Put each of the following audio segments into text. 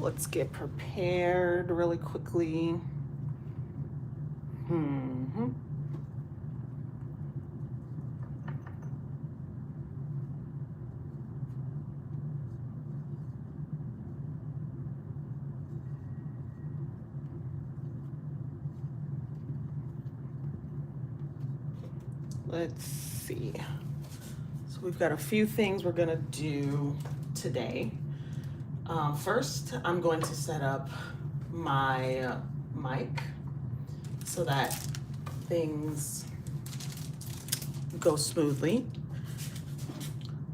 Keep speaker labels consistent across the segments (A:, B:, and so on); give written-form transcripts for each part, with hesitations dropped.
A: Let's get prepared really quickly. Let's see. So we've got a few things we're gonna do today. First, I'm going to set up my mic so that things go smoothly.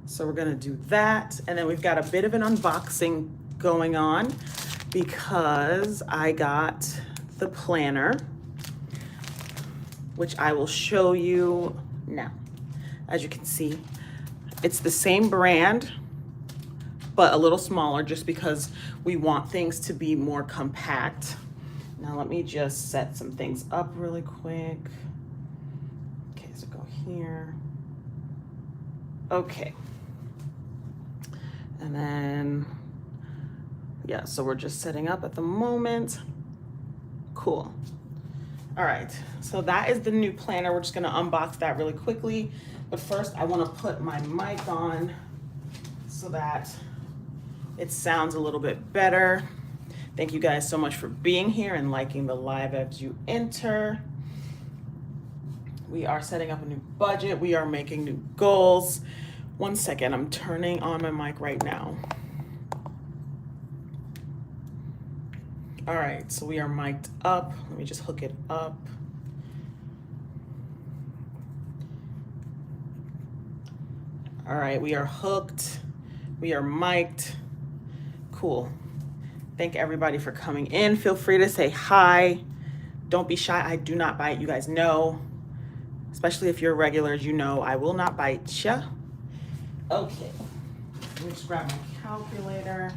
A: So we're gonna do that. And then we've got a bit of an unboxing going on because I got the planner, which I will show you now. As you can see, it's the same brand, but a little smaller just because we want things to be more compact. Now let me just set some things up really quick. Okay, so go here. Okay. And then, yeah, so we're just setting up at the moment. Cool. All right, so that is the new planner. We're just gonna unbox that really quickly. But first I wanna put my mic on so that it sounds a little bit better. Thank you guys so much for being here and liking the live as you enter. We are setting up a new budget. We are making new goals. One second, I'm turning on my mic right now. All right, so we are mic'd up. Let me just hook it up. All right, we are hooked. We are mic'd. Cool. Thank everybody for coming in. Feel free to say hi. Don't be shy. I do not bite. You guys know, especially if you're regulars, you know I will not bite ya. Okay. Let me just grab my calculator.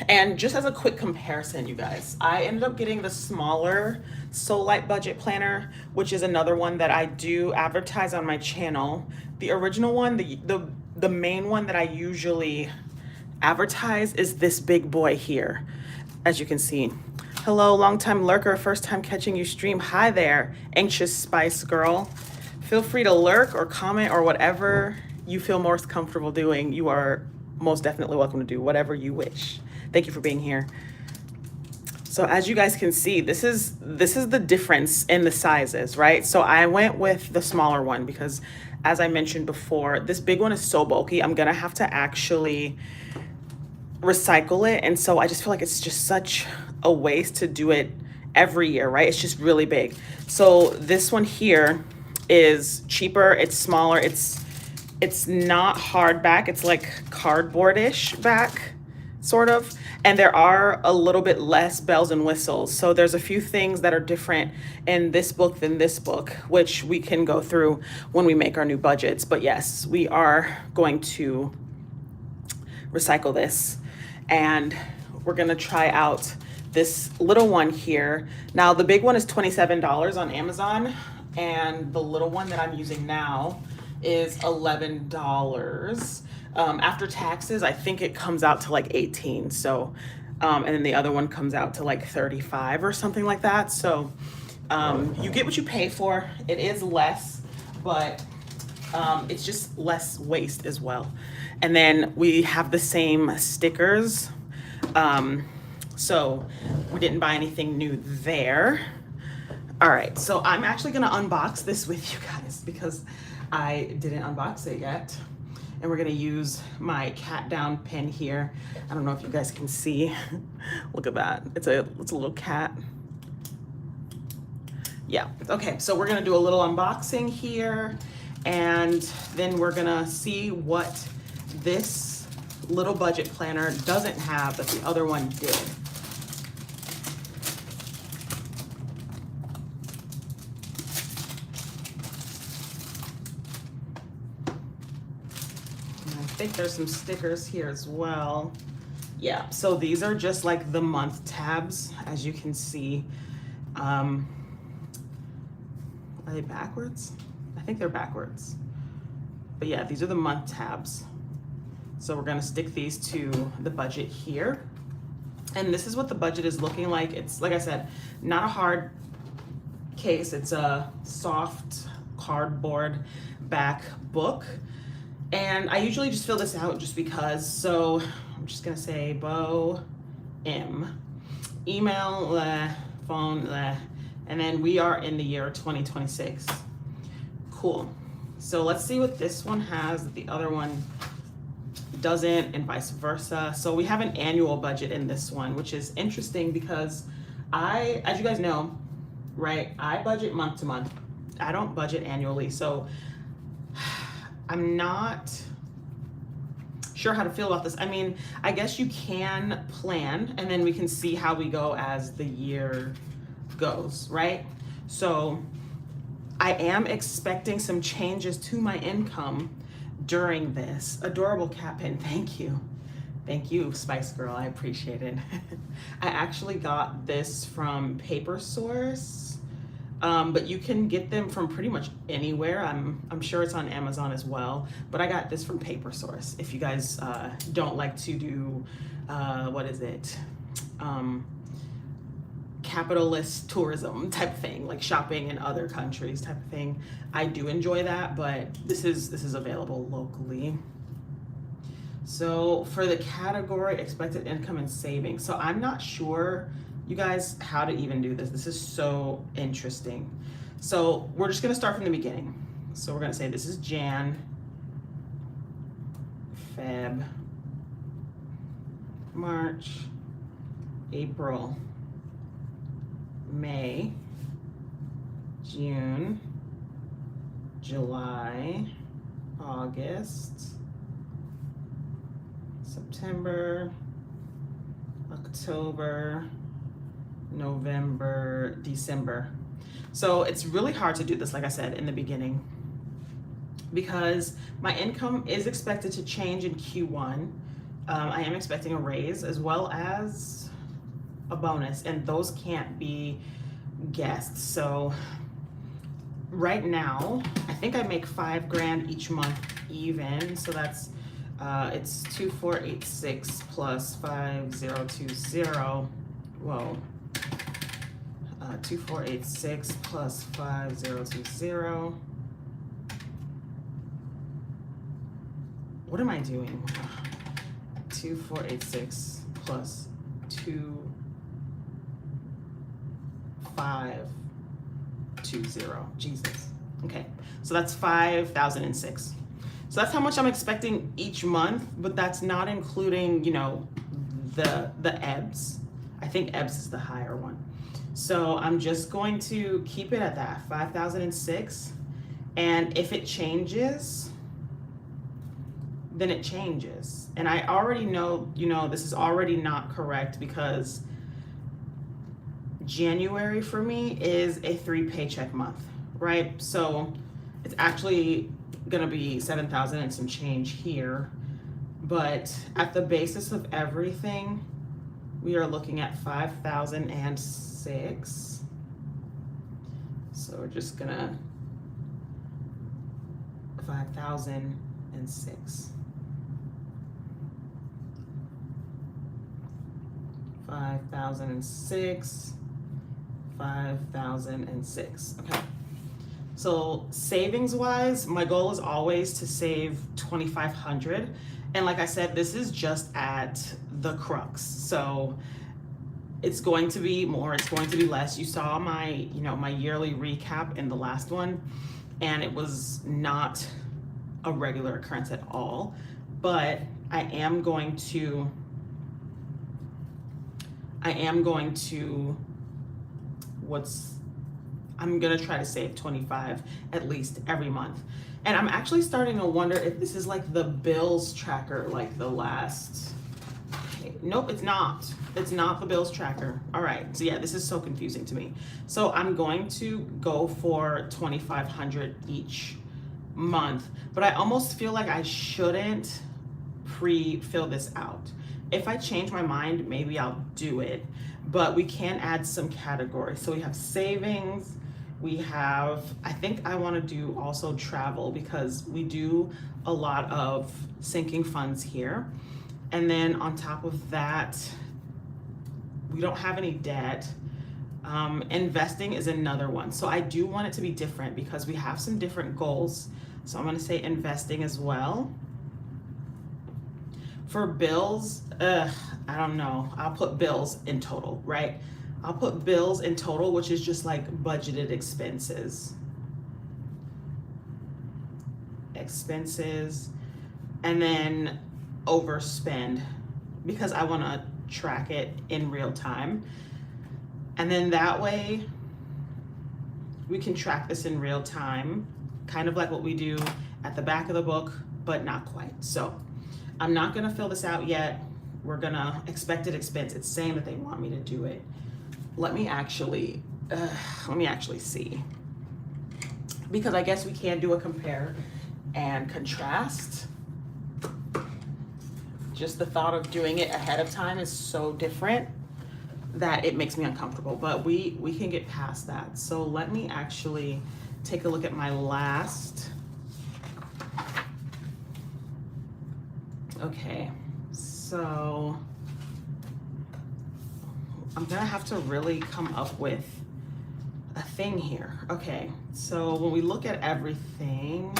A: And just as a quick comparison, you guys, I ended up getting the smaller SOLIGT budget planner, which is another one that I do advertise on my channel. The original one, the main one that I usually advertise is this big boy here, as you can see. Hello, long-time lurker, first time catching you stream. Hi there, anxious spice girl. Feel free to lurk or comment or whatever you feel most comfortable doing. You are most definitely welcome to do whatever you wish. Thank you for being here. So as you guys can see, this is the difference in the sizes, right? So I went with the smaller one because, as I mentioned before, this big one is so bulky. I'm gonna have to actually recycle it. And so I just feel like it's just such a waste to do it every year, right? It's just really big. So this one here is cheaper, it's smaller, it's not hardback, it's like cardboard-ish back, sort of. And there are a little bit less bells and whistles. So there's a few things that are different in this book than this book, which we can go through when we make our new budgets. But yes, we are going to recycle this. And we're gonna try out this little one here. Now the big one is $27 on Amazon, and the little one that I'm using now is $11. After taxes, I think it comes out to like 18. So, and then the other one comes out to like 35 or something like that. So you get what you pay for. It is less, but it's just less waste as well. And then we have the same stickers. So we didn't buy anything new there. All right, so I'm actually gonna unbox this with you guys because I didn't unbox it yet. And we're gonna use my cat down pin here. I don't know if you guys can see. Look at that, it's a little cat. Yeah, okay, so we're gonna do a little unboxing here, and then we're gonna see what this little budget planner doesn't have that the other one did. I think there's some stickers here as well. Yeah, so these are just like the month tabs, as you can see. Are they backwards? I think they're backwards. But yeah, these are the month tabs. So we're gonna stick these to the budget here. And this is what the budget is looking like. It's, like I said, not a hard case. It's a soft cardboard back book. And I usually just fill this out just because. So I'm just gonna say Bo M. Email, phone, and then we are in the year 2026. Cool. So let's see what this one has that the other one doesn't, and vice versa. So we have an annual budget in this one, which is interesting because as you guys know, right, I budget month to month. I don't budget annually. So I'm not sure how to feel about this. I mean, I guess you can plan and then we can see how we go as the year goes, right? So I am expecting some changes to my income during this. Adorable cat pin, thank you. Thank you, Spice Girl, I appreciate it. I actually got this from Paper Source, but you can get them from pretty much anywhere. I'm sure it's on Amazon as well, but I got this from Paper Source. If you guys don't like to do, what is it? Capitalist tourism type of thing, like shopping in other countries type of thing. I do enjoy that, but this is available locally. So for the category expected income and savings, so I'm not sure, you guys, how to even do this. This is so interesting. So we're just gonna start from the beginning. So we're gonna say this is Jan, Feb, March, April, May, June, July, August, September, October, November, December. So it's really hard to do this, like I said in the beginning, because my income is expected to change in Q1. I am expecting a raise as well as a bonus, and those can't be guessed. So right now, I think I make $5 grand each month even. So that's it's 2486 plus 5020. Whoa. 2486 plus 5020. What am I doing? 2486 plus 2520. Jesus. Okay, so that's 5006. So that's how much I'm expecting each month, but that's not including, you know, the ebbs. I think ebbs is the higher one. So I'm just going to keep it at that 5006, and if it changes, then it changes. And I already know, you know, this is already not correct because January for me is a 3 paycheck month, right? So it's actually gonna be 7,000 and some change here, but at the basis of everything, we are looking at 5,006. So we're just gonna 5,006. 5,006. 5,006. Okay. So savings wise, my goal is always to save 2,500. And like I said, this is just at the crux. So it's going to be more, it's going to be less. You saw my, you know, my yearly recap in the last one, and it was not a regular occurrence at all. But I'm going to I'm gonna try to save 25 at least every month. And I'm actually starting to wonder if this is like the bills tracker, like the last, nope, it's not. It's not the bills tracker. All right, so yeah, this is so confusing to me. So I'm going to go for 2,500 each month, but I almost feel like I shouldn't pre-fill this out. If I change my mind, maybe I'll do it, but we can add some categories. So we have savings, we have, I think I wanna do also travel because we do a lot of sinking funds here. And then on top of that, We don't have any debt. Investing is another one. So I do want it to be different because we have some different goals. So I'm going to say investing as well. For bills, I don't know. I'll put bills in total, right? I'll put bills in total, which is just like budgeted expenses. And then overspend, because I want to track it in real time. And then that way we can track this in real time, kind of like what we do at the back of the book, but not quite. So I'm not going to fill this out yet. We're going to expected expense. It's saying that they want me to do it. Let me actually see, because I guess we can do a compare and contrast. Just the thought of doing it ahead of time is so different that it makes me uncomfortable, but we can get past that. So let me actually take a look at my last. Okay, so I'm gonna have to really come up with a thing here. Okay, so when we look at everything,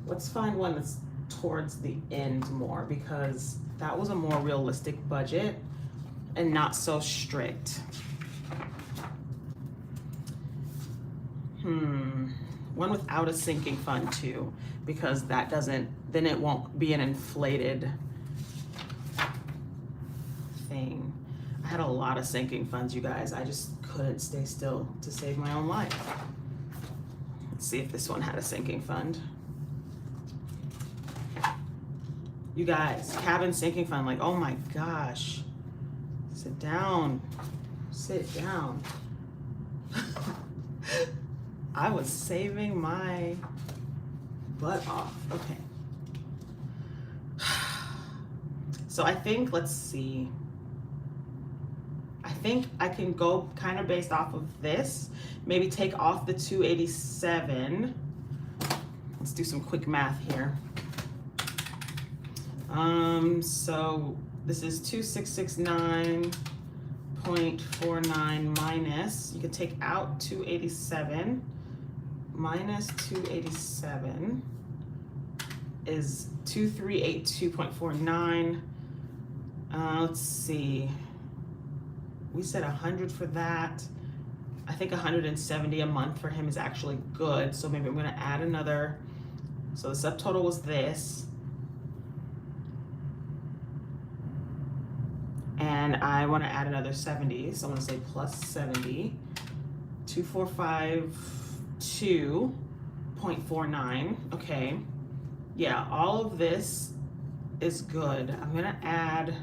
A: let's find one that's towards the end more, because that was a more realistic budget and not so strict. One without a sinking fund too, because that doesn't, then it won't be an inflated thing. I had a lot of sinking funds, you guys. I just couldn't stay still to save my own life. Let's see if this one had a sinking fund. You guys, cabin sinking fund, like, oh my gosh. Sit down. Sit down. I was saving my butt off. Okay. So I think, let's see. I think I can go kind of based off of this. Maybe take off the 287. Let's do some quick math here. So this is 2669.49 minus, you could take out 287, minus 287 is 2382.49. Let's see, we said 100 for that. I think 170 a month for him is actually good, so maybe I'm gonna add another. So the subtotal was this. And I want to add another 70, so I'm going to say plus 70, 2452.49. Okay, yeah, all of this is good. I'm going to add,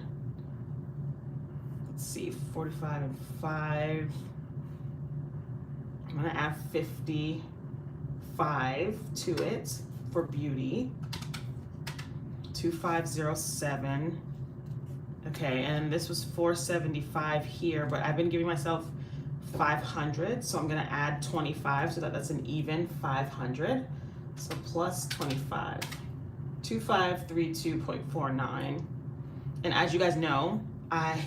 A: let's see, 45 and 5. I'm going to add 55 to it for beauty. 2507. Okay, and this was 475 here, but I've been giving myself 500, so I'm gonna add 25 so that that's an even 500. So plus 25, 2532.49. And as you guys know, I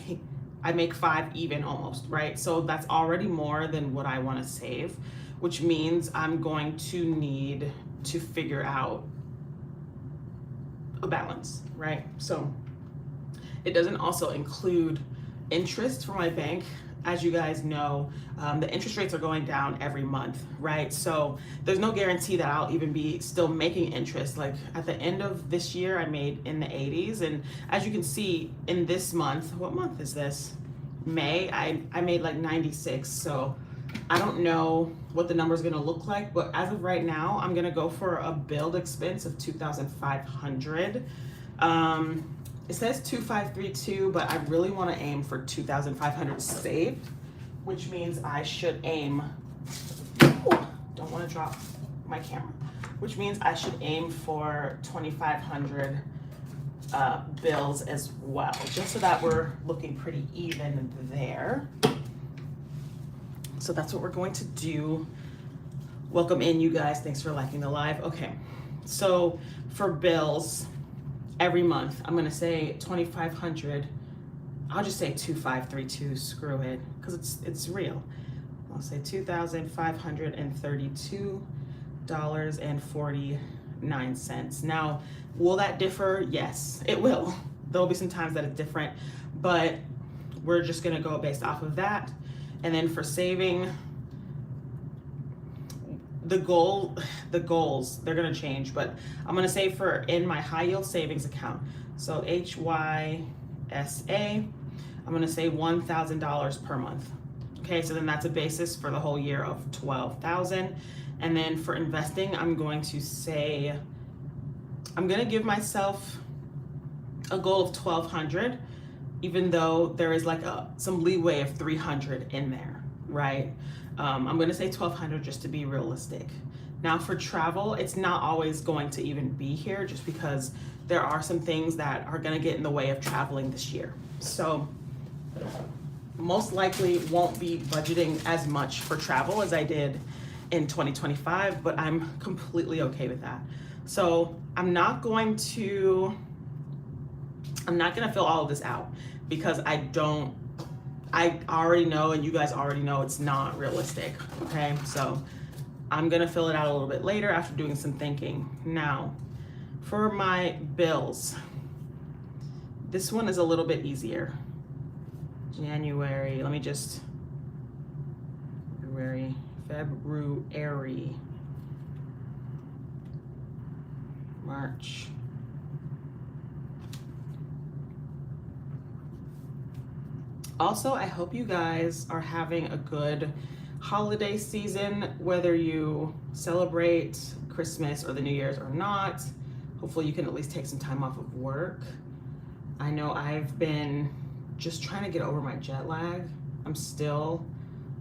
A: make 5 even almost, right? So that's already more than what I want to save, which means I'm going to need to figure out a balance, right? So it doesn't also include interest for my bank. As you guys know, the interest rates are going down every month, right? So there's no guarantee that I'll even be still making interest. Like at the end of this year, I made in the 80s. And as you can see in this month, what month is this? May, I made like 96. So I don't know what the number is gonna look like, but as of right now, I'm gonna go for a build expense of 2,500. It says 2532, but I really want to aim for 2,500 saved, which means I should aim, don't want to drop my camera, which means I should aim for 2,500 bills as well, just so that we're looking pretty even there. So that's what we're going to do. Welcome in, you guys. Thanks for liking the live. Okay, so for bills, every month, I'm gonna say 2,500 I'll just say 2532, screw it, because it's real. I'll say $2,532.49. Now, will that differ? Yes, it will. There'll be some times that it's different, but we're just gonna go based off of that. And then for saving, the goals, they're gonna change, but I'm gonna say for in my high yield savings account, so HYSA, I'm gonna say $1,000 per month. Okay, so then that's a basis for the whole year of 12,000. And then for investing, I'm going to say, I'm gonna give myself a goal of 1,200, even though there is like some leeway of 300 in there, right? I'm gonna say 1,200 just to be realistic. Now for travel, it's not always going to even be here just because there are some things that are gonna get in the way of traveling this year. So most likely won't be budgeting as much for travel as I did in 2025, but I'm completely okay with that. So I'm not gonna fill all of this out because I already know, and you guys already know, it's not realistic, okay? So I'm gonna fill it out a little bit later after doing some thinking. Now, for my bills, this one is a little bit easier. January, February, March. Also, I hope you guys are having a good holiday season, whether you celebrate Christmas or the New Year's or not. Hopefully you can at least take some time off of work. I know I've been just trying to get over my jet lag. I'm still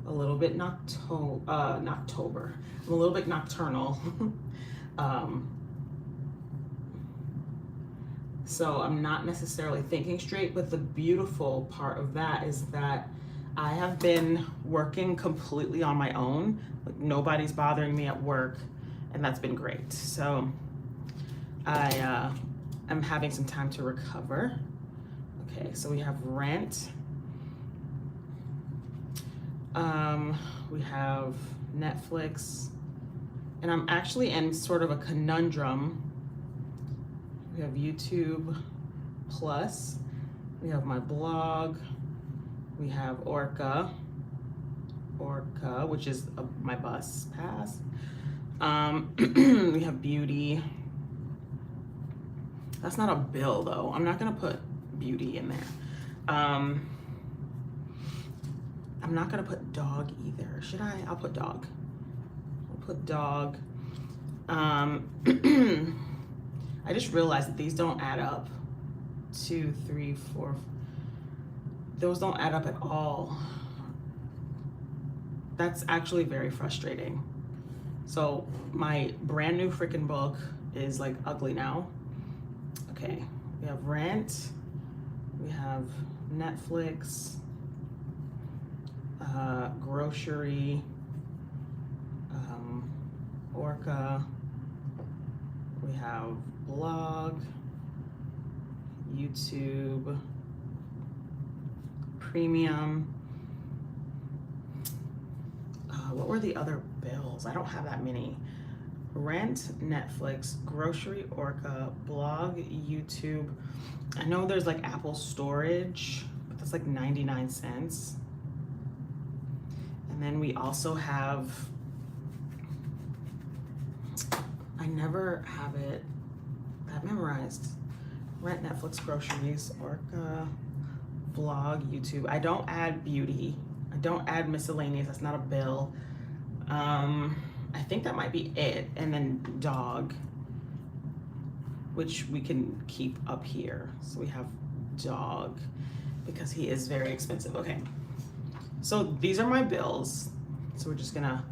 A: a little bit nocturnal. I'm a little bit nocturnal. So I'm not necessarily thinking straight, but the beautiful part of that is that I have been working completely on my own. Like nobody's bothering me at work, and that's been great. So I'm having some time to recover. Okay, so we have rent. We have Netflix, and I'm actually in sort of a conundrum. We have YouTube Plus, we have my blog, we have Orca, which is my bus pass. We have beauty. That's not a bill though. I'm not gonna put beauty in there. I'm not gonna put dog either. Should I? I'll put dog. I'll put dog. I just realized that these don't add up. 2, 3, 4. Those don't add up at all. That's actually very frustrating. So my brand new freaking book is like ugly now. Okay, we have rent, we have Netflix, grocery, Orca, we have blog, YouTube, premium. What were the other bills? I don't have that many. Rent, Netflix, grocery, Orca, blog, YouTube. I know there's like Apple storage, but that's like 99 cents. And then we also have, I never have it that memorized. Rent, Netflix, groceries, Orca, blog, YouTube. I don't add beauty. I don't add miscellaneous. That's not a bill. I think that might be it. And then dog, which we can keep up here. So we have dog because he is very expensive. Okay. So these are my bills. So we're just gonna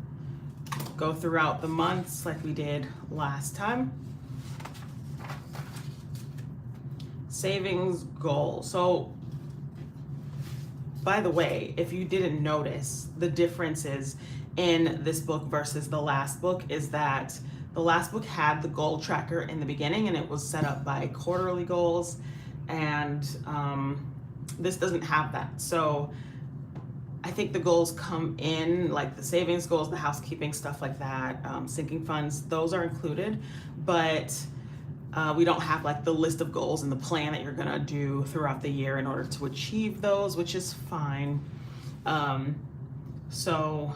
A: go throughout the months like we did last time. Savings goal. So by the way, if you didn't notice, the differences in this book versus the last book is that the last book had the goal tracker in the beginning and it was set up by quarterly goals, and This doesn't have that. So I think the goals come in, like the savings goals, the housekeeping, stuff like that, sinking funds, those are included, but we don't have like the list of goals and the plan that you're gonna do throughout the year in order to achieve those, which is fine. So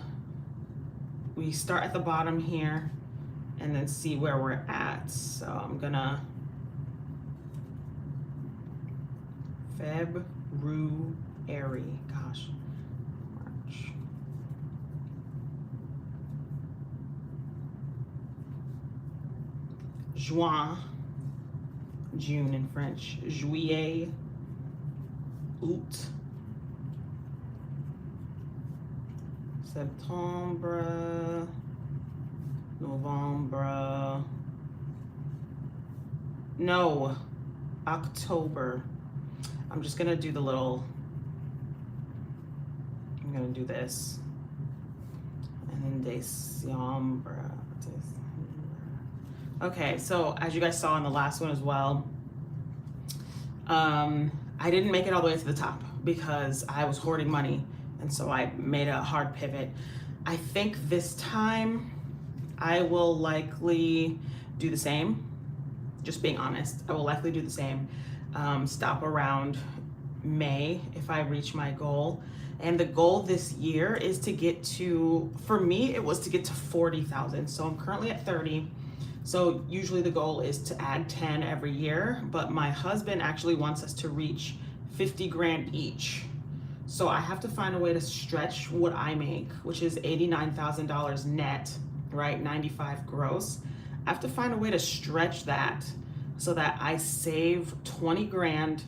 A: we start at the bottom here and then see where we're at. So I'm gonna February, gosh, March. Juin, June in French, Juillet, Août, Septembre, November, no, October. I'm just gonna do the little, I'm gonna do this, and then December. Okay, so as you guys saw in the last one as well, I didn't make it all the way to the top because I was hoarding money, and so I made a hard pivot. I think this time I will likely do the same, just being honest. I will likely do the same. Stop around May if I reach my goal. And the goal this year is to get to, for me, it was to get to 40,000. So I'm currently at 30. So usually the goal is to add 10 every year, but my husband actually wants us to reach 50 grand each. So I have to find a way to stretch what I make, which is $89,000 net, right? 95 gross. I have to find a way to stretch that so that I save 20 grand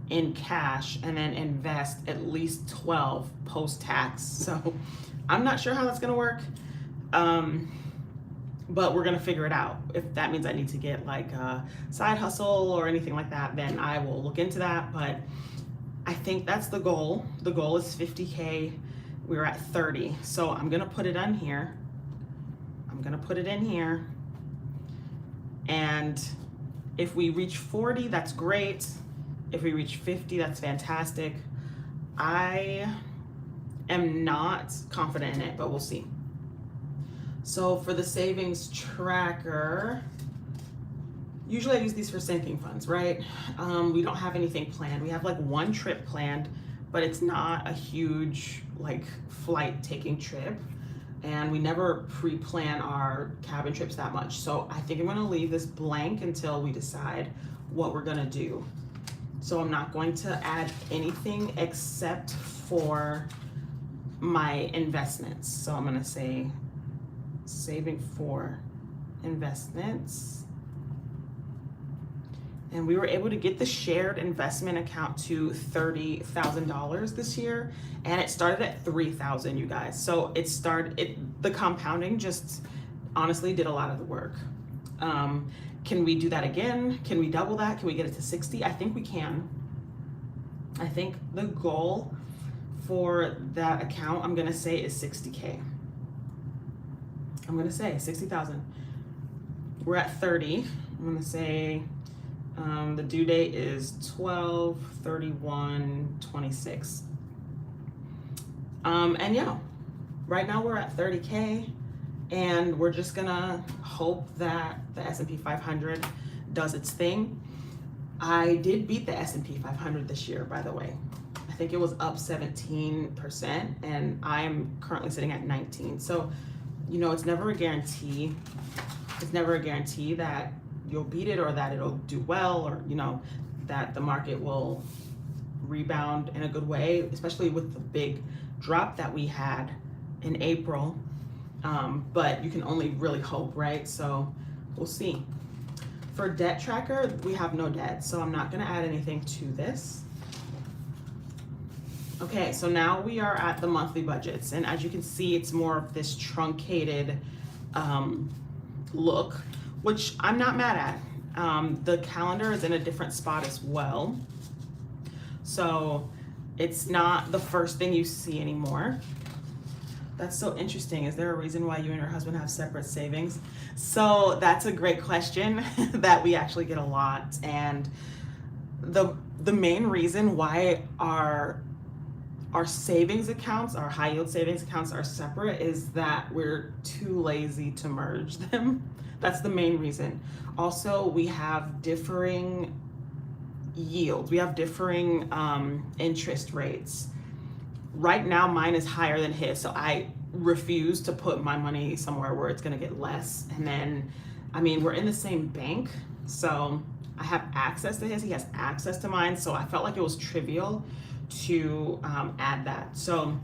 A: in cash and then invest at least 12 post-tax. So I'm not sure how that's gonna work, but we're gonna figure it out. If that means I need to get like a side hustle or anything like that, then I will look into that. But I think that's the goal. The goal is 50K. We're at 30. So I'm gonna put it on here. I'm gonna put it in here. And if we reach 40, that's great. If we reach 50, that's fantastic. I am not confident in it, but we'll see. So for the savings tracker, usually I use these for sinking funds, right? We don't have anything planned. We have like one trip planned, but it's not a huge like flight taking trip. And we never pre-plan our cabin trips that much. So I think I'm gonna leave this blank until we decide what we're gonna do. So I'm not going to add anything except for my investments. So I'm gonna say saving for investments. And we were able to get the shared investment account to $30,000 this year, and it started at 3,000, you guys. So the compounding just honestly did a lot of the work. Can we do that again? Can we double that? Can we get it to 60? I think we can. I think the goal for that account, I'm gonna say, is 60K. I'm gonna say 60,000. We're at 30. I'm gonna say the due date is 12/31/26. And yeah, right now we're at 30K, and we're just gonna hope that the S&P 500 does its thing. I did beat the S&P 500 this year, by the way. I think it was up 17%, and I'm currently sitting at 19. So, you know, it's never a guarantee. It's never a guarantee that you'll beat it or that it'll do well, or, you know, that the market will rebound in a good way, especially with the big drop that we had in April. But you can only really hope, right? So we'll see. For debt tracker, we have no debt, so I'm not gonna add anything to this. Okay, so now we are at the monthly budgets, and as you can see, it's more of this truncated look, which I'm not mad at. The calendar is in a different spot as well, so it's not the first thing you see anymore. That's so interesting. Is there a reason why you and your husband have separate savings? So that's a great question that we actually get a lot. And the the main reason why our savings accounts, our high yield savings accounts are separate is that we're too lazy to merge them. That's the main reason. Also, we have differing yields. We have differing interest rates. Right now, mine is higher than his, so I refuse to put my money somewhere where it's gonna get less. And then, I mean, we're in the same bank, so I have access to his, he has access to mine, so I felt like it was trivial to add that. So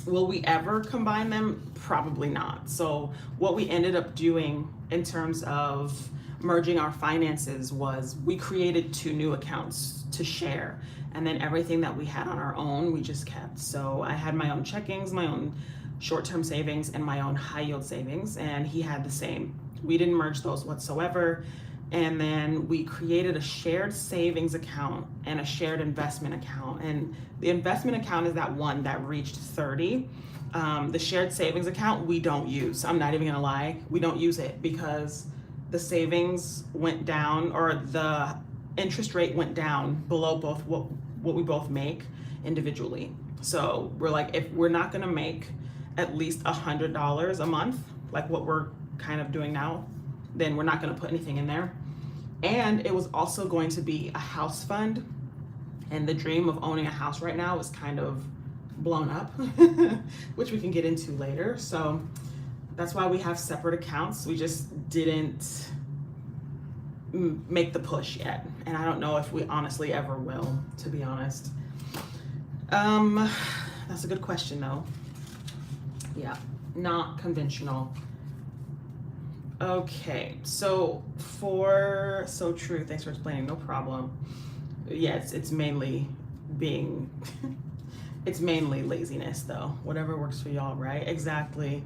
A: will we ever combine them? Probably not. So what we ended up doing in terms of merging our finances was we created 2 new accounts to share, and then everything that we had on our own we just kept. So I had my own checkings, my own short-term savings, and my own high yield savings, and he had the same. We didn't merge those whatsoever. And then we created a shared savings account and a shared investment account. And the investment account is that one that reached 30. The shared savings account we don't use. I'm not even gonna lie, we don't use it because the savings went down, or the interest rate went down below both what we both make individually. So we're like, if we're not gonna make at least $100 a month, like what we're kind of doing now, then we're not gonna put anything in there. And it was also going to be a house fund, and the dream of owning a house right now is kind of blown up, which we can get into later. So that's why we have separate accounts. We just didn't make the push yet, and I don't know if we honestly ever will, to be honest. That's a good question though. Yeah, not conventional. Okay, so for So True, thanks for explaining, no problem. Yeah, it's mainly being it's mainly laziness though. Whatever works for y'all, right? Exactly.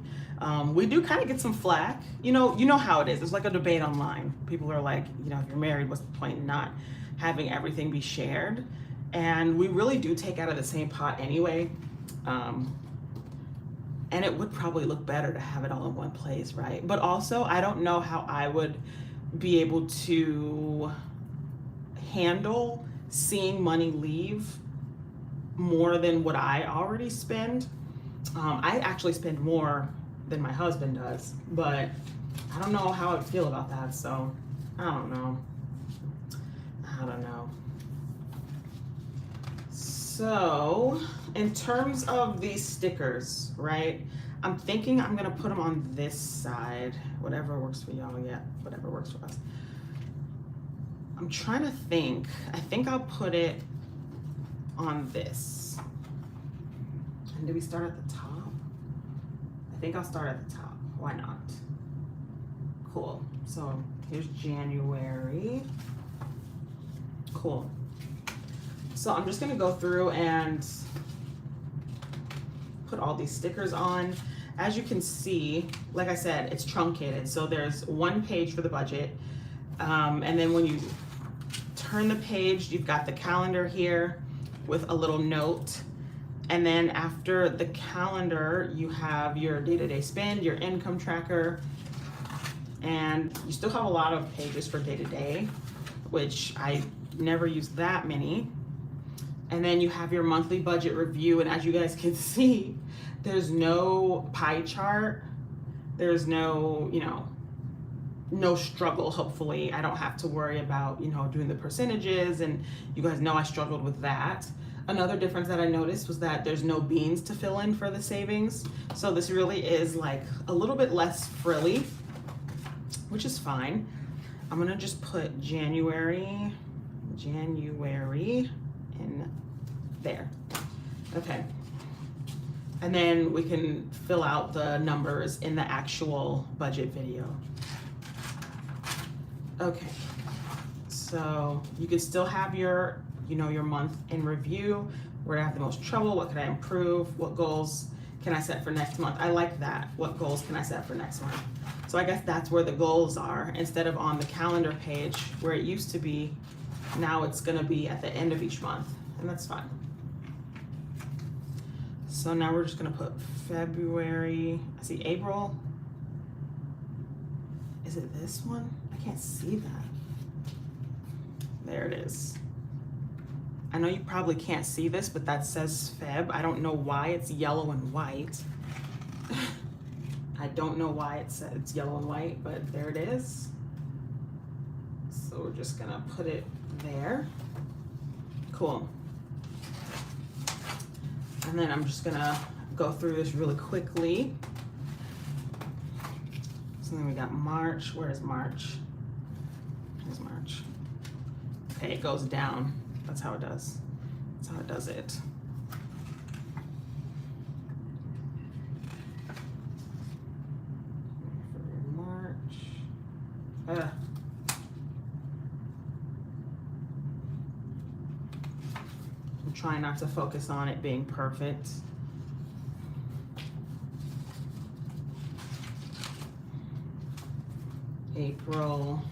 A: We do kind of get some flack. You know how it is. There's like a debate online. People are like, if you're married, what's the point in not having everything be shared? And we really do take out of the same pot anyway. And it would probably look better to have it all in one place, right? But also, I don't know how I would be able to handle seeing money leave more than what I already spend. I actually spend more than my husband does, but I don't know how I would feel about that, so I don't know. So in terms of these stickers, right, I'm thinking I'm gonna put them on this side, whatever works for y'all. Yeah, whatever works for us. I'm trying to think. I think I'll put it on this. And do we start at the top? I think I'll start at the top. Why not? Cool. So here's January. Cool. So I'm just gonna go through and put all these stickers on. As you can see, like I said, it's truncated. So there's one page for the budget. And then when you turn the page, you've got the calendar here with a little note. And then after the calendar, you have your day-to-day spend, your income tracker, and you still have a lot of pages for day-to-day, which I never use that many. And then you have your monthly budget review, and as you guys can see, there's no pie chart. There's no, no struggle, hopefully. I don't have to worry about, doing the percentages, and you guys know I struggled with that. Another difference that I noticed was that there's no beans to fill in for the savings. So this really is like a little bit less frilly, which is fine. I'm gonna just put January in there. Okay. And then we can fill out the numbers in the actual budget video. Okay. So you can still have your, your month in review. Where did I have the most trouble? What could I improve? What goals can I set for next month? I like that. What goals can I set for next month? So I guess that's where the goals are, instead of on the calendar page where it used to be. Now it's gonna be at the end of each month, and that's fine. So now we're just gonna put February, I see April. Is it this one? I can't see that. There it is. I know you probably can't see this, but that says Feb. I don't know why it's yellow and white. I don't know why it's yellow and white, but there it is. So we're just gonna put it there. Cool. And then I'm just gonna go through this really quickly. So then we got March. Where is March? Here's March. Okay, it goes down. That's how it does. That's how it does it. March. I'm trying not to focus on it being perfect. April.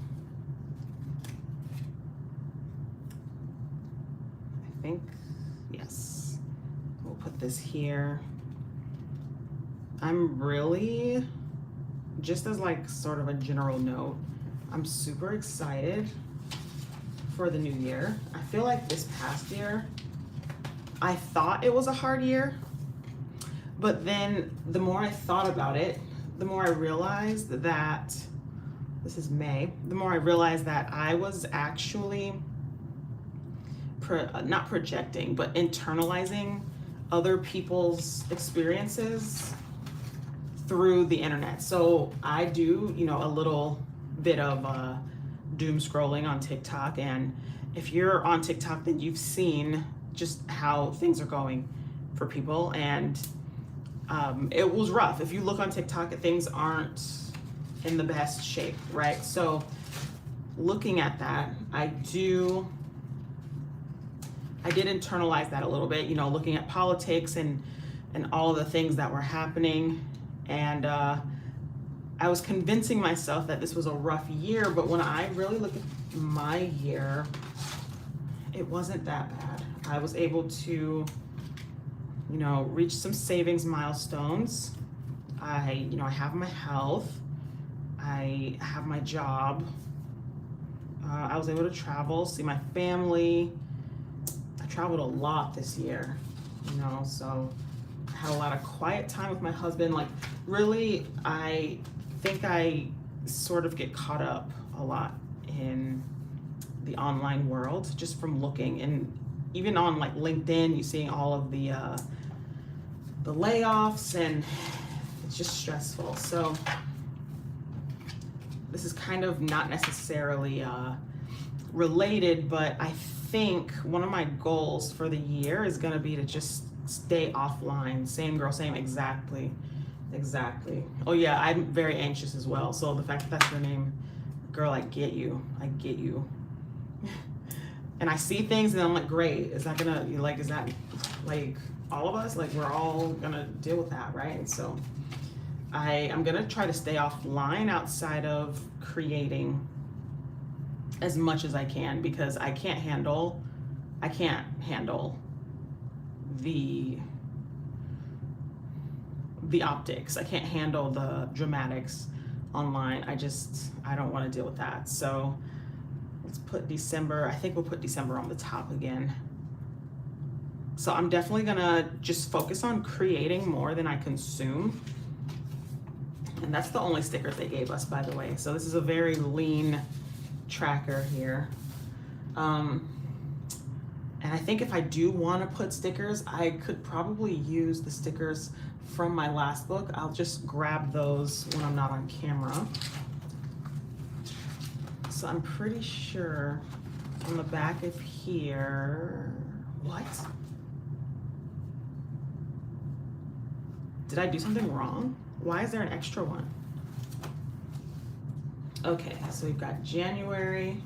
A: I think, yes. We'll put this here. I'm really, just as like sort of a general note, I'm super excited for the new year. I feel like this past year, I thought it was a hard year, but then the more I thought about it, the more I realized that, this is May, the more I realized that I was actually not projecting, but internalizing other people's experiences through the internet. So I do, you know, a little bit of doom scrolling on TikTok, and if you're on TikTok, then you've seen just how things are going for people, and it was rough. If you look on TikTok, things aren't in the best shape, right? So looking at that, I did internalize that a little bit, you know, looking at politics and all of the things that were happening. And I was convincing myself that this was a rough year, but when I really look at my year, it wasn't that bad. I was able to, you know, reach some savings milestones. I have my health. I have my job. I was able to travel, see my family. I traveled a lot this year, you know, so I had a lot of quiet time with my husband. Like, really, I think I sort of get caught up a lot in the online world just from looking, and even on like LinkedIn, you seeing all of the layoffs, and it's just stressful. So this is kind of not necessarily related, but I think one of my goals for the year is gonna be to just stay offline. Same girl, same, exactly. Oh yeah, I'm very anxious as well. So the fact that that's your name, girl, I get you. And I see things and I'm like, great, is that gonna, like, is that like all of us? Like, we're all gonna deal with that, right? And so I'm gonna try to stay offline outside of creating as much as I can, because I can't handle the optics. I can't handle the dramatics online. I don't want to deal with that. So let's put December. I think we'll put December on the top again. So I'm definitely gonna just focus on creating more than I consume. And that's the only stickers they gave us, by the way. So this is a very lean tracker here. And I think if I do want to put stickers, I could probably use the stickers from my last book. I'll just grab those when I'm not on camera. So I'm pretty sure on the back of here, what? Did I do something wrong? Why is there an extra one? Okay, so we've got January,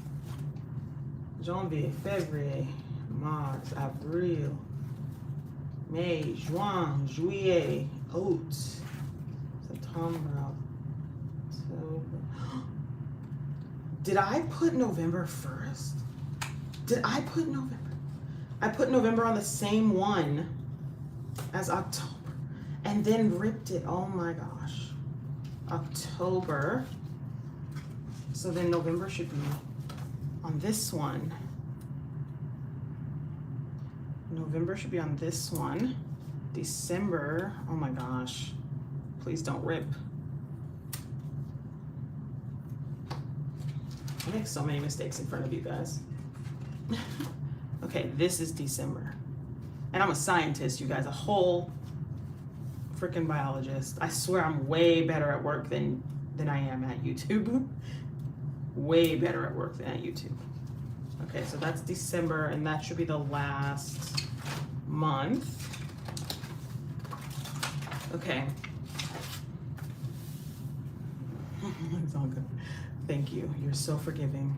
A: Janvier, February, Mars, Avril, May, Juin, Juillet, Août, September, October. Did I put November first? Did I put November? I put November on the same one as October and then ripped it. Oh my gosh. October. So then November should be on this one. November should be on this one. December, oh my gosh, please don't rip. I make so many mistakes in front of you guys. Okay, this is December. And I'm a scientist, you guys, a whole freaking biologist. I swear I'm way better at work than I am at YouTube. Way better at work than at YouTube. Okay, so that's December, and that should be the last month. Okay. It's all good. Thank you. You're so forgiving.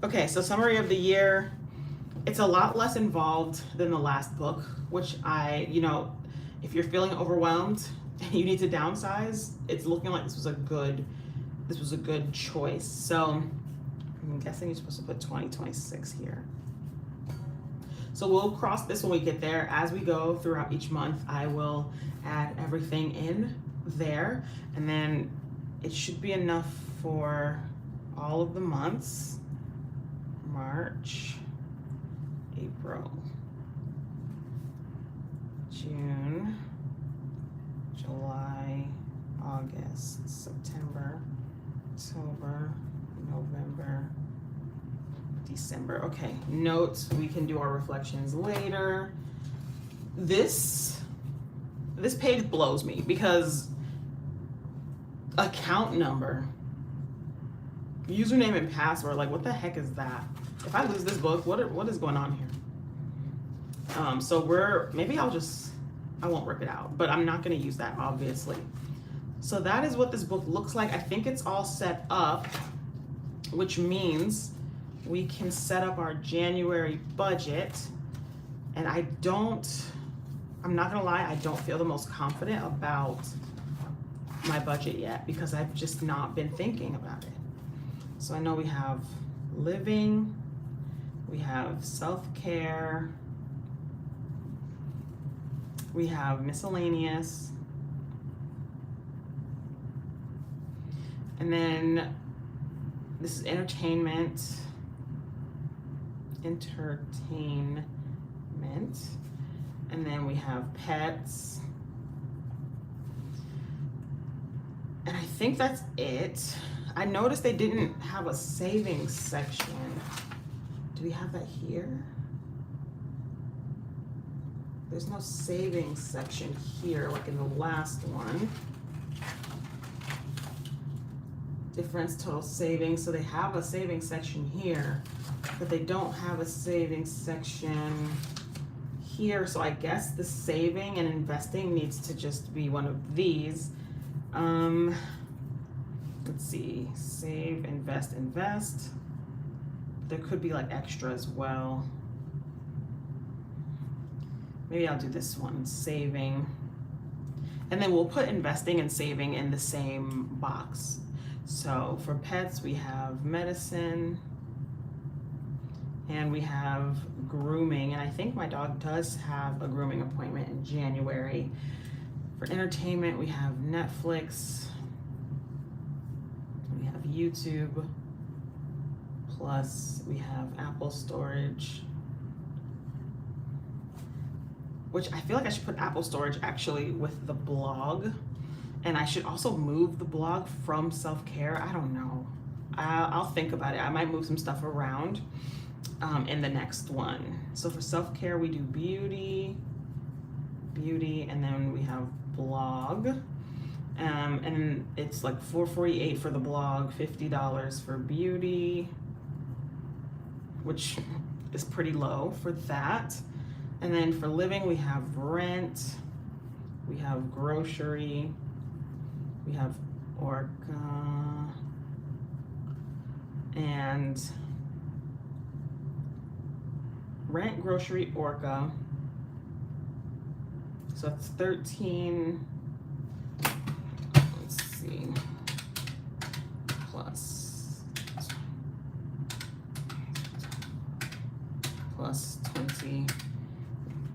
A: Okay, so summary of the year. It's a lot less involved than the last book, which if you're feeling overwhelmed and you need to downsize, it's looking like this was a good choice. So I'm guessing you're supposed to put 2026 here. So we'll cross this when we get there. As we go throughout each month, I will add everything in there, and then it should be enough for all of the months. March, April, June, July, August, September, October, November, December. Okay, notes, we can do our reflections later. This page blows me because account number, username and password, like what the heck is that? If I lose this book, what is going on here? So maybe I won't rip it out, but I'm not gonna use that, obviously. So that is what this book looks like. I think it's all set up, which means we can set up our January budget. And I'm not gonna lie, I don't feel the most confident about my budget yet because I've just not been thinking about it. So I know we have living, we have self-care, we have miscellaneous, and then this is entertainment, and then we have pets, and I think that's it. I noticed they didn't have a savings section. Do we have that here? There's no savings section here like in the last one. Difference, total savings. So they have a savings section here, but they don't have a savings section here. So I guess the saving and investing needs to just be one of these. Let's see, save, invest. There could be like extra as well. Maybe I'll do this one, saving. And then we'll put investing and saving in the same box. So for pets, we have medicine and we have grooming. And I think my dog does have a grooming appointment in January. For entertainment, we have Netflix. We have YouTube. Plus we have Apple storage, which I feel like I should put Apple storage actually with the blog. And I should also move the blog from self-care. I don't know. I'll think about it. I might move some stuff around in the next one. So for self-care, we do beauty, and then we have blog. And it's like $4.48 for the blog, $50 for beauty, which is pretty low for that. And then for living, we have rent, we have grocery, we have Orca, and rent, grocery, Orca. So it's 13, let's see, plus 20.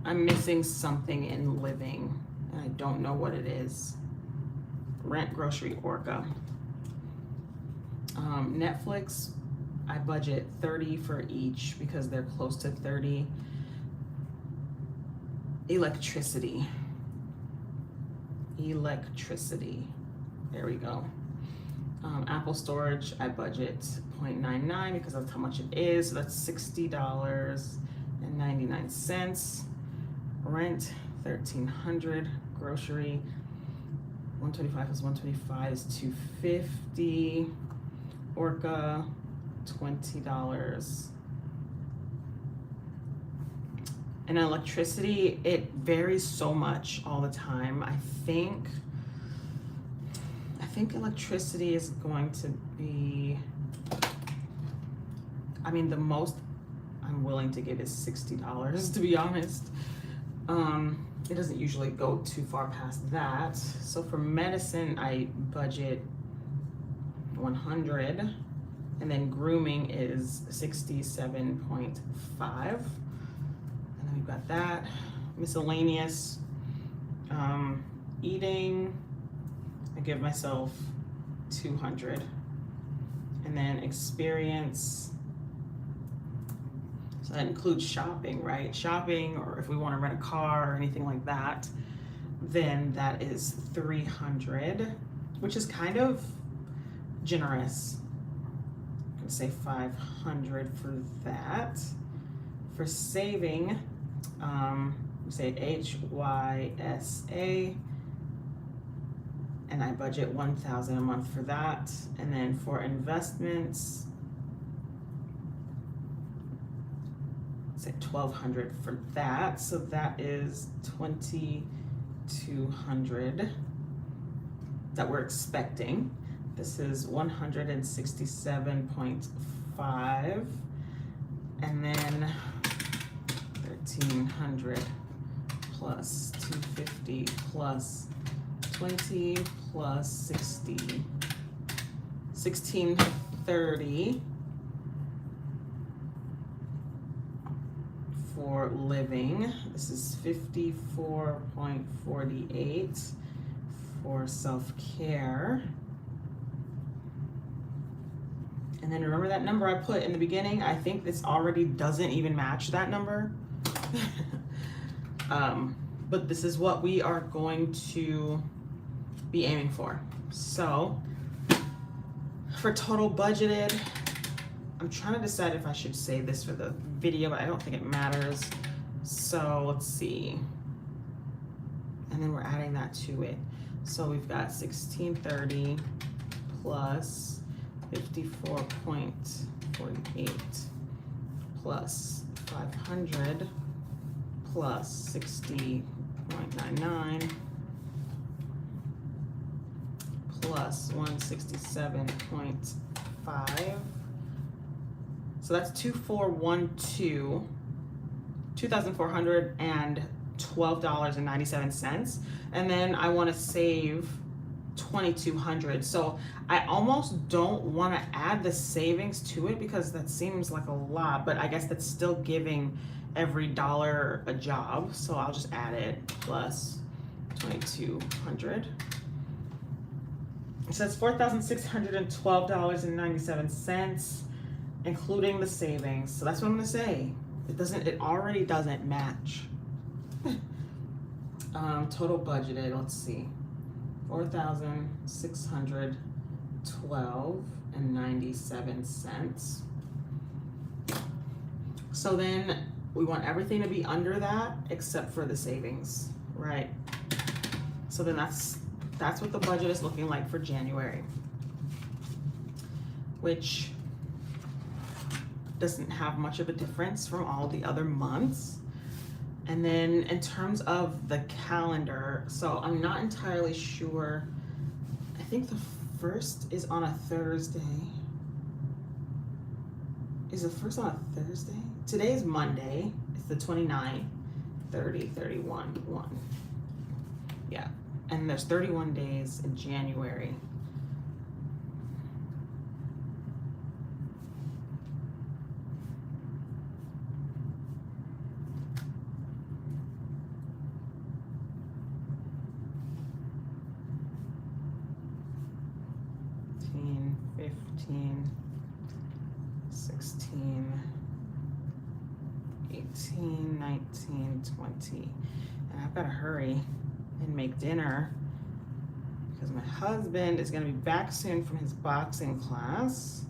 A: I'm missing something in living, and I don't know what it is. Rent, grocery, Orca. Netflix, I budget 30 for each because they're close to 30. electricity. There we go. Apple storage, I budget 0.99 because that's how much it is. So that's $60.99. Rent, $1,300. Grocery, 125 plus 125 is $250. Orca, $20. And electricity, it varies so much all the time. I think electricity is going to be, I mean, the most I'm willing to give is $60, to be honest. It doesn't usually go too far past that. So for medicine, I budget $100, and then grooming is $67.5. We've got that. Miscellaneous, eating, I give myself $200. And then experience, so that includes shopping, right? Shopping, or if we want to rent a car or anything like that, then that is $300, which is kind of generous. I'm gonna say $500 for that. For saving, we say HYSA, and I budget $1,000 a month for that. And then for investments, say $1,200 for that. So that is $2,200 that we're expecting. This is 167.5, and then 1,300 plus 250 plus 20 plus 60, 1,630 for living. This is 54.48 for self-care. And then remember that number I put in the beginning? I think this already doesn't even match that number. But this is what we are going to be aiming for. So for total budgeted, I'm trying to decide if I should save this for the video, but I don't think it matters. So let's see. And then we're adding that to it. So we've got 1,630 plus 54.48 plus 500 plus 60.99 plus 167.5. So that's 2,412.97. And then I want to save 2,200. So I almost don't want to add the savings to it because that seems like a lot, but I guess that's still giving every dollar a job. So I'll just add it plus 2,200. So that's $4,612.97, including the savings. So that's what I'm gonna say. It already doesn't match. Total budgeted, let's see. 4,612.97. So then we want everything to be under that except for the savings, right? So then that's what the budget is looking like for January, which doesn't have much of a difference from all the other months. And then in terms of the calendar, so I'm not entirely sure. I think the first is on a Thursday. Is the first on a Thursday? Today is Monday. It's the 29th, 30, 31, 1. Yeah, and there's 31 days in January. 15, 16, 18, 19, 20. And I've got to hurry and make dinner because my husband is going to be back soon from his boxing class.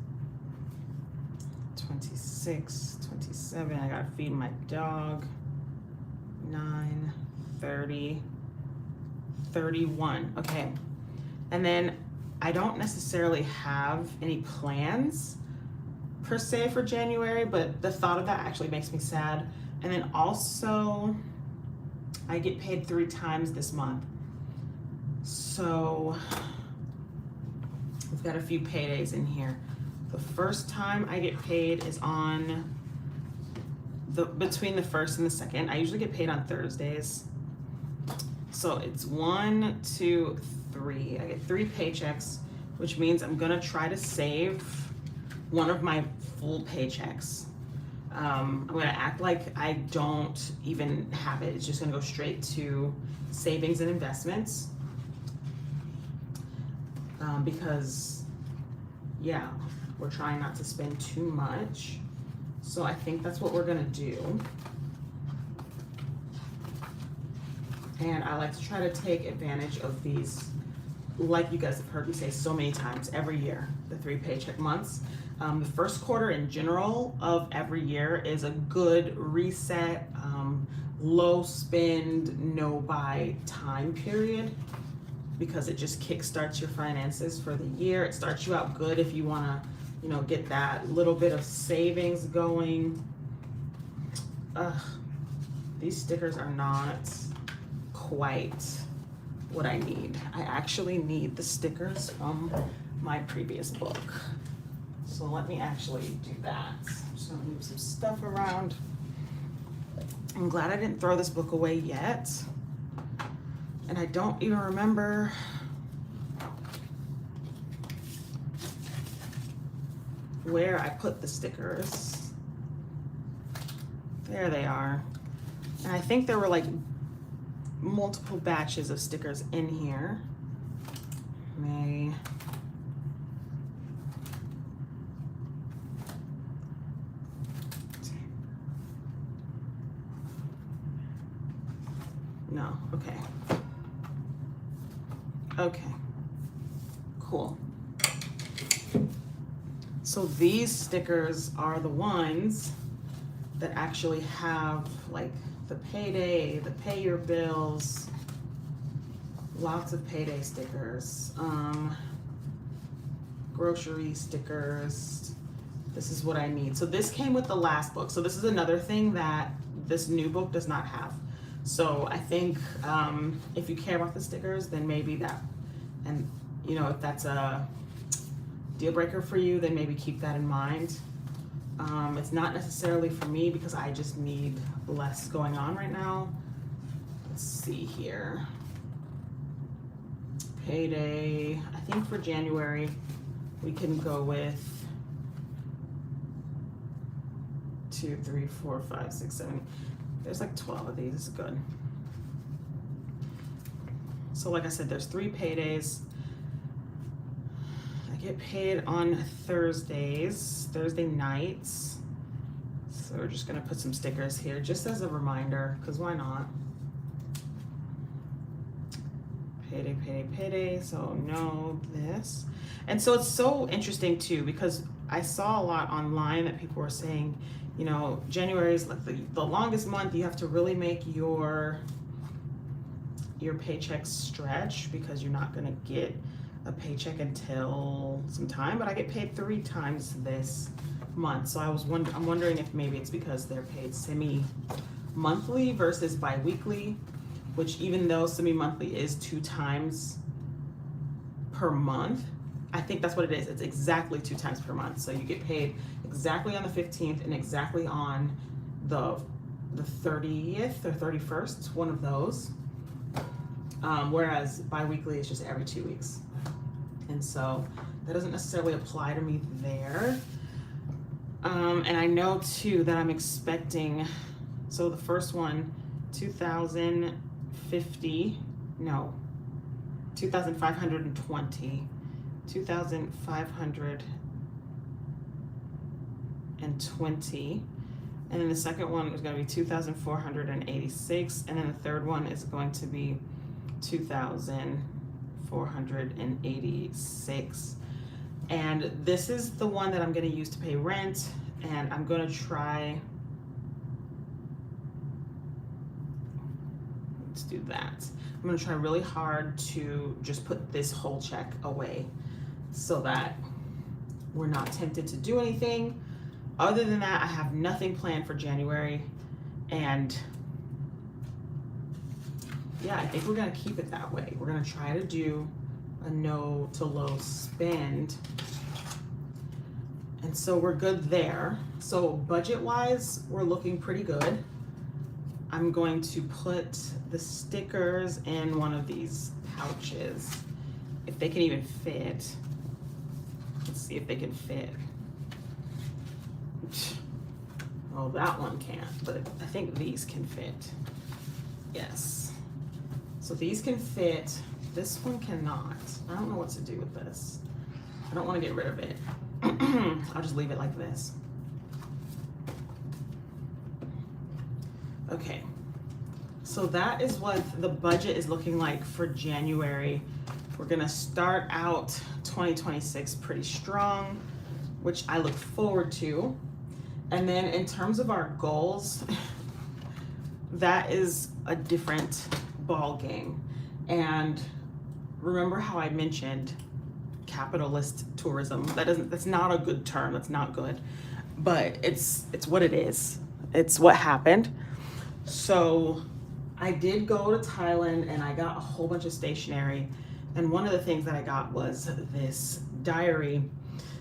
A: 26, 27, I got to feed my dog. 9, 30, 31. Okay. And then I don't necessarily have any plans per se for January, but the thought of that actually makes me sad. And then also I get paid 3 times this month. So we've got a few paydays in here. The first time I get paid is on between the 1st and the 2nd. I usually get paid on Thursdays. So it's 1, 2, 3. I get 3 paychecks, which means I'm gonna try to save one of my full paychecks. I'm gonna act like I don't even have it. It's just gonna go straight to savings and investments. Because yeah, we're trying not to spend too much. So I think that's what we're gonna do. And I like to try to take advantage of these, like you guys have heard me say so many times, every year, the 3 paycheck months. The first quarter in general of every year is a good reset, low spend, no buy time period, because it just kickstarts your finances for the year. It starts you out good if you wanna, you know, get that little bit of savings going. These stickers are not quite what I need. I actually need the stickers from my previous book. So let me actually do that. I'm just gonna move some stuff around. I'm glad I didn't throw this book away yet. And I don't even remember where I put the stickers. There they are. And I think there were like multiple batches of stickers in here. May. No, okay. Okay, cool. So these stickers are the ones that actually have like the payday, the pay your bills, lots of payday stickers, grocery stickers. This is what I need. So this came with the last book. So this is another thing that this new book does not have. So I think if you care about the stickers, then maybe that, and you know, if that's a deal breaker for you, then maybe keep that in mind. It's not necessarily for me because I just need less going on right now. Let's see here. Payday, I think for January, we can go with 2, 3, 4, 5, 6, 7. There's like 12 of these, this is good. So like I said, there's 3 paydays. I get paid on Thursdays, Thursday nights. So we're just gonna put some stickers here just as a reminder, because why not? Payday, payday, payday, so no this. And so it's so interesting too, because I saw a lot online that people were saying, you know, January is like the longest month. You have to really make your paycheck stretch because you're not gonna get a paycheck until some time. But I get paid 3 times this month, so I'm wondering if maybe it's because they're paid semi-monthly versus bi-weekly, which even though semi-monthly is 2 times per month, I think that's what it is. It's exactly 2 times per month. So you get paid exactly on the 15th and exactly on the 30th or 31st. It's one of those. Whereas bi-weekly is just every 2 weeks. And so that doesn't necessarily apply to me there. And I know too that I'm expecting, so the first one, 2,520, 2,520. And then the second one is going to be 2,486. And then the third one is going to be 2,486. And this is the one that I'm going to use to pay rent. And I'm going to try, let's do that. I'm going to try really hard to just put this whole check away so that we're not tempted to do anything. Other than that, I have nothing planned for January, and yeah, I think we're gonna keep it that way. We're gonna try to do a no to low spend, and so we're good there. So budget-wise, we're looking pretty good. I'm going to put the stickers in one of these pouches, if they can even fit. Let's see if they can fit. Oh, that one can't, but I think these can fit. Yes. So these can fit. This one cannot. I don't know what to do with this. I don't want to get rid of it. I'll just leave it like this. Okay. So that is what the budget is looking like for January. We're going to start out 2026 pretty strong, which I look forward to. And then in terms of our goals, that is a different ball game. And remember how I mentioned capitalist tourism? That's not a good term. That's not good. But it's what it is. It's what happened. So I did go to Thailand and I got a whole bunch of stationery. And one of the things that I got was this diary.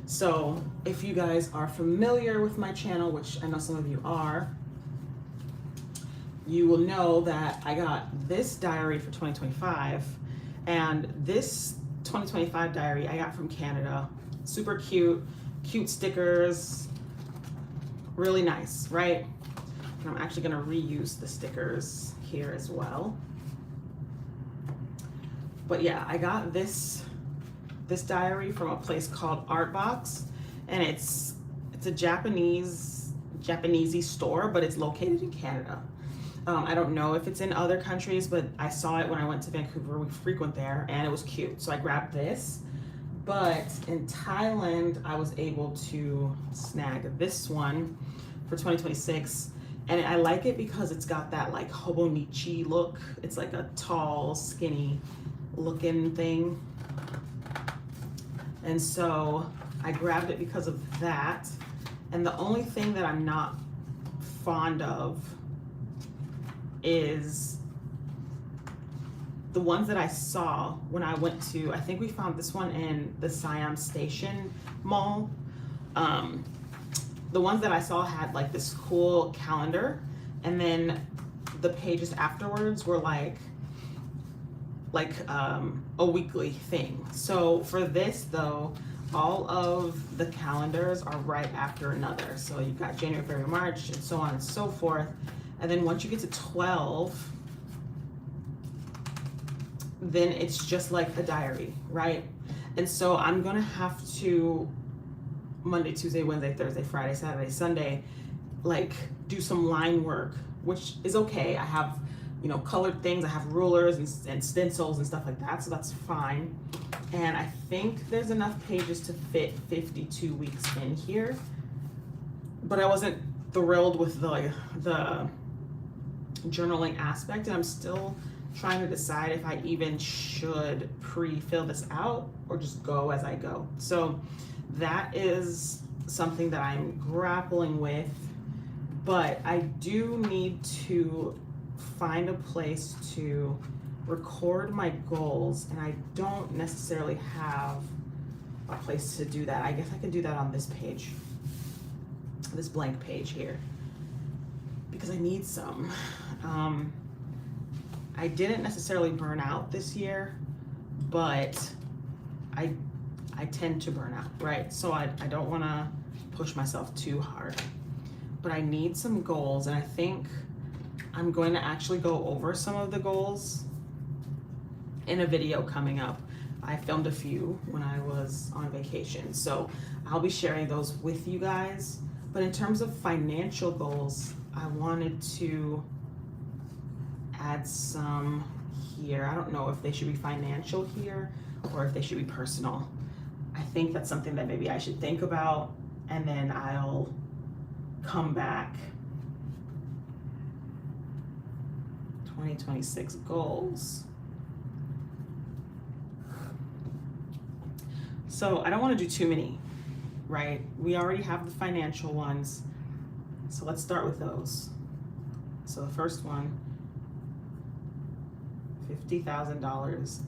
A: So if you guys are familiar with my channel, which I know some of you are, you will know that I got this diary for 2025, and this 2025 diary I got from Canada. Super cute stickers, really nice, right? And I'm actually gonna reuse the stickers here as well. But yeah, I got this diary from a place called Artbox, and it's a Japanesey store, but it's located in Canada. I don't know if it's in other countries, but I saw it when I went to Vancouver. We frequent there, and it was cute, so I grabbed this. But in Thailand, I was able to snag this one for 2026, and I like it because it's got that like Hobonichi look. It's like a tall, skinny looking thing. And so I grabbed it because of that. And the only thing that I'm not fond of is the ones that I saw when I went to, I think we found this one in the Siam Station Mall. The ones that I saw had like this cool calendar, and then the pages afterwards were like a weekly thing. So for this though, all of the calendars are right after another. So you've got January, February, March, and so on and so forth. And then once you get to 12, then it's just like a diary, right? And so I'm gonna have to Monday, Tuesday, Wednesday, Thursday, Friday, Saturday, Sunday, like do some line work, which is okay. I have, you know, colored things. I have rulers and stencils and stuff like that, so that's fine. And I think there's enough pages to fit 52 weeks in here, but I wasn't thrilled with the journaling aspect, and I'm still trying to decide if I even should pre-fill this out or just go as I go. So that is something that I'm grappling with, but I do need to find a place to record my goals, and I don't necessarily have a place to do that. I guess I can do that on this page, this blank page here, because I need some. I didn't necessarily burn out this year, but I tend to burn out, right? So I don't want to push myself too hard, but I need some goals, and I think I'm going to actually go over some of the goals in a video coming up. I filmed a few when I was on vacation, so I'll be sharing those with you guys. But in terms of financial goals, I wanted to add some here. I don't know if they should be financial here or if they should be personal. I think that's something that maybe I should think about, and then I'll come back. 2026 goals. So I don't want to do too many, right? We already have the financial ones. So let's start with those. So the first one, $50,000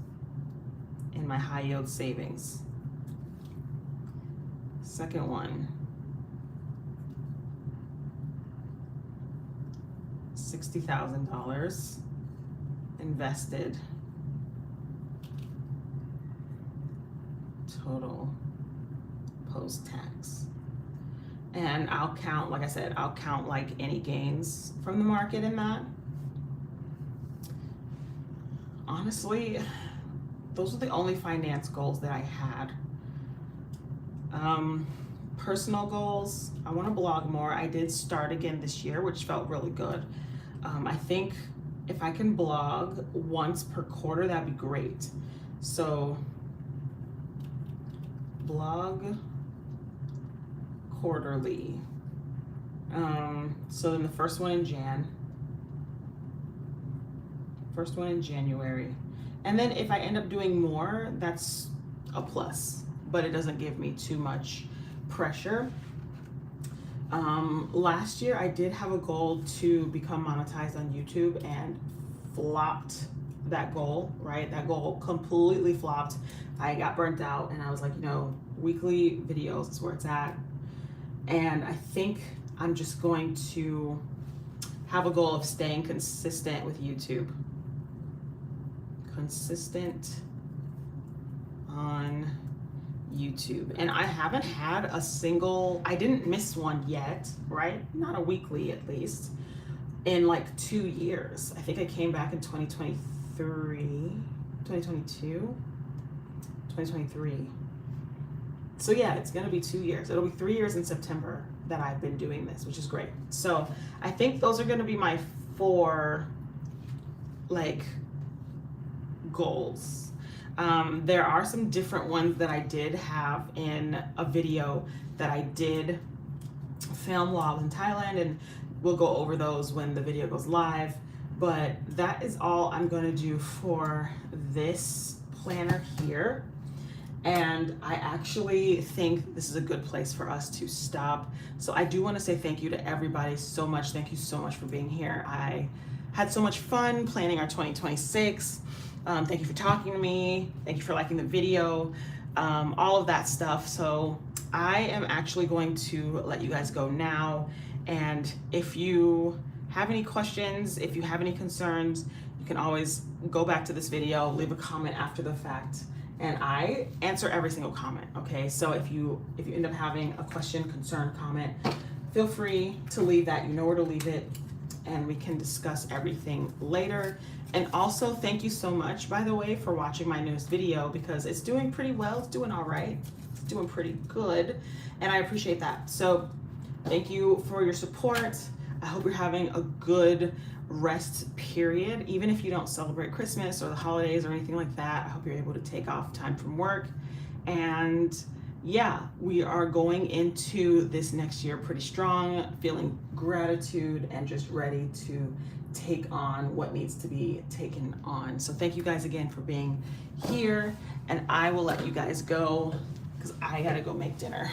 A: in my high yield savings. Second one, $60,000 invested total post-tax. And I'll count, like I said, I'll count like any gains from the market in that. Honestly, those are the only finance goals that I had. Personal goals, I want to blog more. I did start again this year, which felt really good. I think if I can blog once per quarter, that'd be great. So blog quarterly. So then the first one in January. And then if I end up doing more, that's a plus, but it doesn't give me too much pressure. Last year I did have a goal to become monetized on YouTube and flopped that goal, right? That goal completely flopped. I got burnt out and I was like, you know, weekly videos is where it's at. And I think I'm just going to have a goal of staying consistent with YouTube. Consistent on YouTube. And I haven't had a single, I didn't miss one yet, right? Not a weekly at least, in like 2 years. I think I came back in 2023. So yeah, it's gonna be 2 years. It'll be 3 years in September that I've been doing this, which is great. So I think those are gonna be my 4 like goals. There are some different ones that I did have in a video that I did film while in Thailand, and we'll go over those when the video goes live. But that is all I'm going to do for this planner here. And I actually think this is a good place for us to stop. So I do want to say thank you to everybody so much. Thank you so much for being here. I had so much fun planning our 2026. Thank you for talking to me. Thank you for liking the video, all of that stuff. So I am actually going to let you guys go now. And if you have any questions, if you have any concerns, you can always go back to this video, leave a comment after the fact, and I answer every single comment, okay? So if you end up having a question, concern, comment, feel free to leave that. You know where to leave it, and we can discuss everything later. And also, thank you so much, by the way, for watching my newest video, because it's doing pretty well. It's doing all right. It's doing pretty good, and I appreciate that. So thank you for your support. I hope you're having a good rest period, even if you don't celebrate Christmas or the holidays or anything like that. I hope you're able to take off time from work. And yeah, we are going into this next year pretty strong, feeling gratitude and just ready to take on what needs to be taken on. So thank you guys again for being here, and I will let you guys go because I gotta go make dinner.